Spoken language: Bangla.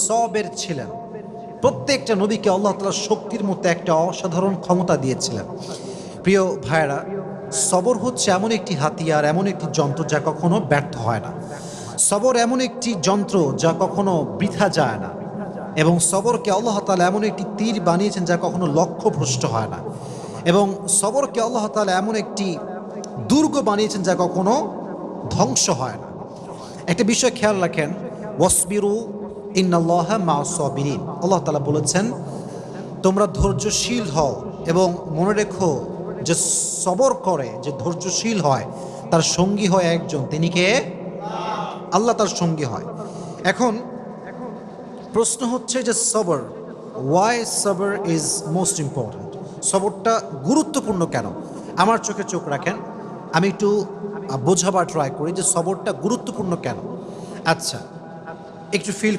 সবের ছিলেন। প্রত্যেকটা নবীকে আল্লাহ তাআলা শক্তির মধ্যে একটা অসাধারণ ক্ষমতা দিয়েছিলেন। প্রিয় ভাইয়েরা, সবর হচ্ছে এমন একটি হাতিয়ার, এমন একটি যন্ত্র যা কখনো ব্যর্থ হয় না। সবর এমন একটি যন্ত্র যা কখনো বৃথা যায় না, এবং সবরকে আল্লাহ তাআলা এমন একটি তীর বানিয়েছেন যা কখনো লক্ষ্যভ্রষ্ট হয় না, এবং সবরকে আল্লাহ তাআলা এমন একটি দুর্গ বানিয়েছেন যা কখনো ধ্বংস হয় না। একটা বিষয় খেয়াল রাখেন, ওয়াসবিরু ইন্নাল্লাহা মা'আস সাবিরিন। আল্লাহ তাআলা বলেছেন তোমরা ধৈর্যশীল হও, এবং মনে রেখো যে সবর করে, যে ধৈর্যশীল হয়, তার সঙ্গী হয় একজন, তিনি কে? আল্লাহ তার সঙ্গী হয়। এখন প্রশ্ন হচ্ছে যে সবর, ওয়াই সবর ইজ মোস্ট ইম্পর্ট্যান্ট? সবরটা গুরুত্বপূর্ণ কেন? আমার চোখে চোখ রাখেন, আমি একটু বোঝাবার ট্রাই করি যে সবরটা গুরুত্বপূর্ণ কেন। আচ্ছা, একটু ফিল